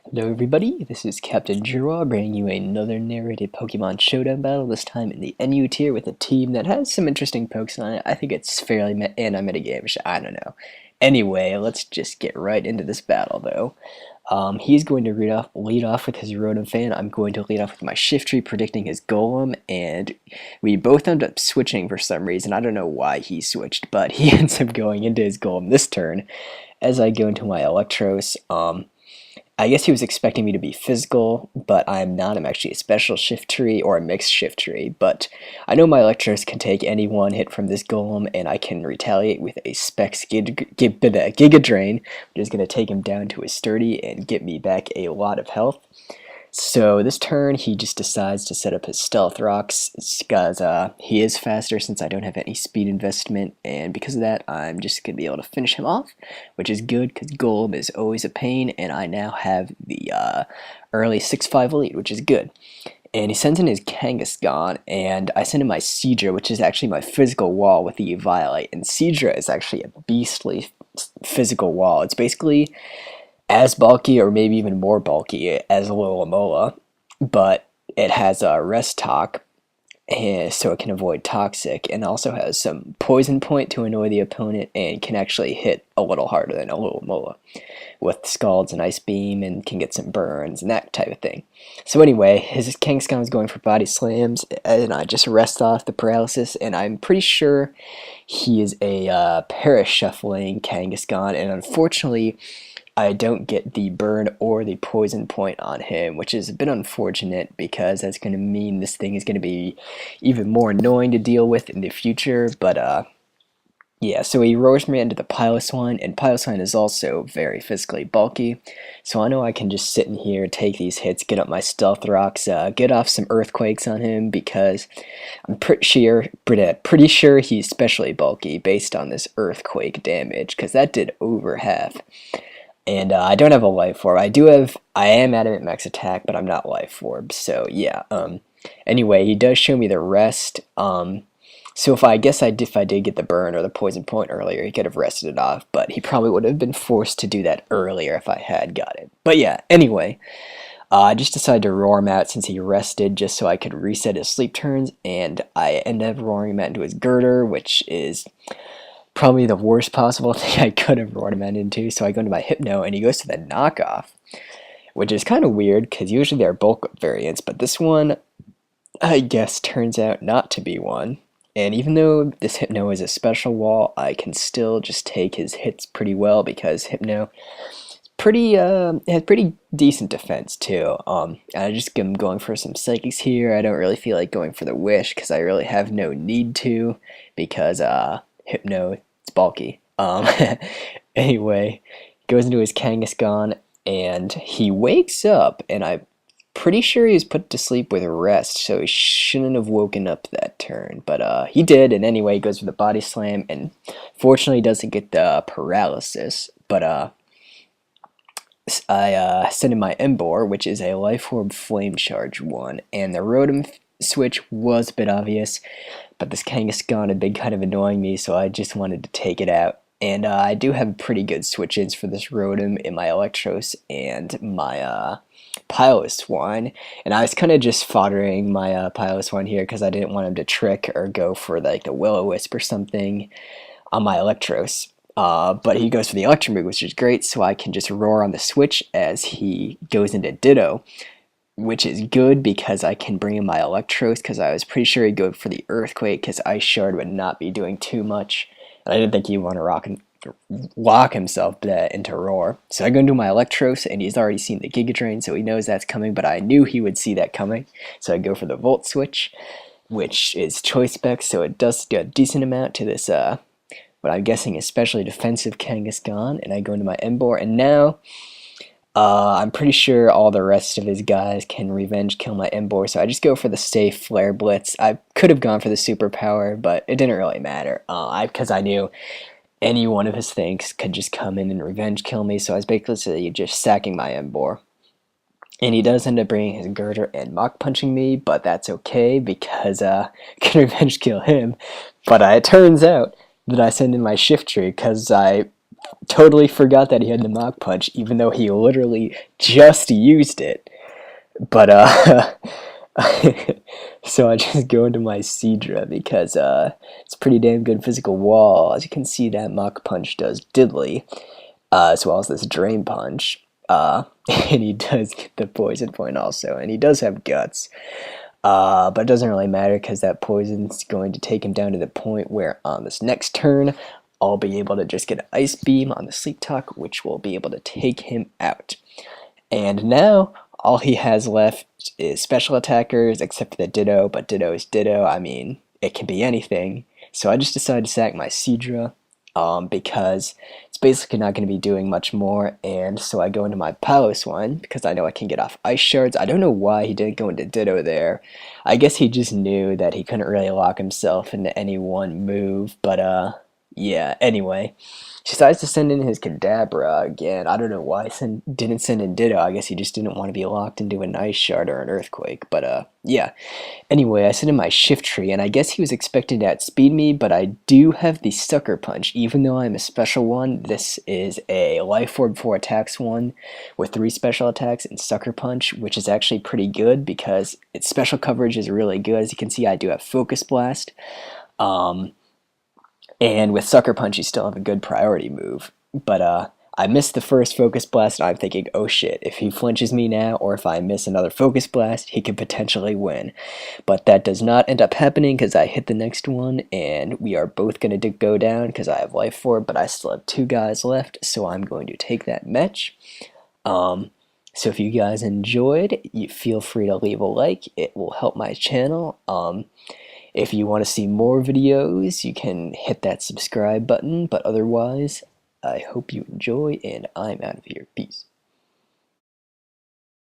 Hello everybody, this is Captain Jiraw bringing you another narrated Pokemon Showdown battle, this time in the NU tier with a team that has some interesting pokes on it. I think it's fairly anti-metagame, I don't know. Anyway, let's just get right into this battle though. He's going to lead off with his Rotom fan. I'm going to lead off with my Shiftry, predicting his Golem, and we both end up switching for some reason. I don't know why he switched, but he ends up going into his Golem this turn. As I go into my Electros, I guess he was expecting me to be physical, but I'm not. I'm actually a special shift tree or a mixed shift tree, but I know my Electros can take any one hit from this Golem, and I can retaliate with a Specs Giga Drain, which is going to take him down to a sturdy and get me back a lot of health. So this turn, he just decides to set up his Stealth Rocks, because he is faster since I don't have any speed investment, and because of that, I'm just going to be able to finish him off, which is good, because Golem is always a pain, and I now have the early 6-5 lead, which is good. And he sends in his Kangaskhan, and I send in my Seadra, which is actually my physical wall with the Eviolite, and Seadra is actually a beastly physical wall. It's basically as bulky or maybe even more bulky as Alomomola, but it has a rest talk, so it can avoid toxic, and also has some poison point to annoy the opponent, and can actually hit a little harder than Alomomola with Scalds and Ice Beam, and can get some burns and that type of thing. So anyway, his Kangaskhan is going for body slams, and I just rest off the paralysis, and I'm pretty sure he is a Perish Shuffling Kangaskhan, and unfortunately I don't get the burn or the poison point on him, which is a bit unfortunate because that's going to mean this thing is going to be even more annoying to deal with in the future. But yeah, so he roars me into the Piloswine, and Piloswine is also very physically bulky, so I know I can just sit in here, take these hits, get up my Stealth Rocks, get off some Earthquakes on him, because I'm pretty sure he's specially bulky based on this Earthquake damage, because that did over half. And I don't have a Life Orb. I am Adamant Max Attack, but I'm not Life Orb. So yeah. Anyway, he does show me the rest. So if I did get the burn or the poison point earlier, he could have rested it off. But he probably would have been forced to do that earlier if I had got it. But yeah. Anyway, I just decided to roar him out since he rested, just so I could reset his sleep turns. And I ended up roaring him out into his Girder, which is probably the worst possible thing I could have roared him out into. So I go into my Hypno, and he goes to the knockoff, which is kind of weird because usually they're bulk variants, but this one, I guess, turns out not to be one. And even though this Hypno is a special wall, I can still just take his hits pretty well, because Hypno has pretty decent defense too. I just am going for some Psychics here. I don't really feel like going for the Wish because I really have no need to, because Hypno, it's bulky. Anyway, goes into his Kangaskhan, and he wakes up, and I'm pretty sure he was put to sleep with rest, so he shouldn't have woken up that turn. But he did, and anyway, he goes for the Body Slam, and fortunately doesn't get the paralysis. But I send in my Emboar, which is a Life Orb Flame Charge 1, and the Rotom switch was a bit obvious, but this Kangaskhan had been kind of annoying me, so I just wanted to take it out. And I do have pretty good switch-ins for this Rotom in my Electros and my Piloswine, and I was kind of just foddering my Piloswine here because I didn't want him to trick or go for like the Will-O-Wisp or something on my Electros. But he goes for the Electro move, which is great, so I can just roar on the switch as he goes into Ditto, which is good because I can bring in my Electros, because I was pretty sure he'd go for the Earthquake because Ice Shard would not be doing too much. And I didn't think he'd want to lock himself into Roar. So I go into my Electros, and he's already seen the Giga Drain, so he knows that's coming, but I knew he would see that coming. So I go for the Volt Switch, which is Choice Spec, so it does do a decent amount to this, what I'm guessing especially defensive Kangaskhan, and I go into my Emboar, and now I'm pretty sure all the rest of his guys can revenge kill my Emboar, so I just go for the safe Flare Blitz. I could have gone for the superpower, but it didn't really matter, because I knew any one of his things could just come in and revenge kill me, so I was basically just sacking my Emboar. And he does end up bringing his Girder and Mach Punching me, but that's okay, because I can revenge kill him. But it turns out that I send in my Shift Tree, because I totally forgot that he had the Mach Punch, even though he literally just used it. But so I just go into my Seadra because it's a pretty damn good physical wall. As you can see, that Mach Punch does diddly, as well as this Drain Punch. And he does get the poison point also, and he does have guts. But it doesn't really matter because that poison's going to take him down to the point where on this next turn, I'll be able to just get an Ice Beam on the Sleep Talk, which will be able to take him out. And now, all he has left is special attackers, except for the Ditto, but Ditto is Ditto. I mean, it can be anything. So I just decided to sack my Seadra, because it's basically not going to be doing much more, and so I go into my Palos one, because I know I can get off Ice Shards. I don't know why he didn't go into Ditto there. I guess he just knew that he couldn't really lock himself into any one move, but yeah, anyway. He decides to send in his Kadabra again. I don't know why he didn't send in Ditto. I guess he just didn't want to be locked into an Ice Shard or an Earthquake, but yeah. Anyway, I sent in my Shift Tree, and I guess he was expecting to outspeed me, but I do have the Sucker Punch. Even though I'm a special one, this is a Life Orb 4 attacks one with 3 special attacks and Sucker Punch, which is actually pretty good because its special coverage is really good. As you can see, I do have Focus Blast. And with Sucker Punch, you still have a good priority move. But I missed the first Focus Blast, and I'm thinking, oh shit, if he flinches me now, or if I miss another Focus Blast, he could potentially win. But that does not end up happening, because I hit the next one, and we are both going to go down, because I have Life Orb, but I still have 2 guys left, so I'm going to take that match. So if you guys enjoyed, you feel free to leave a like. It will help my channel. If you want to see more videos, you can hit that subscribe button, but otherwise, I hope you enjoy, and I'm out of here. Peace.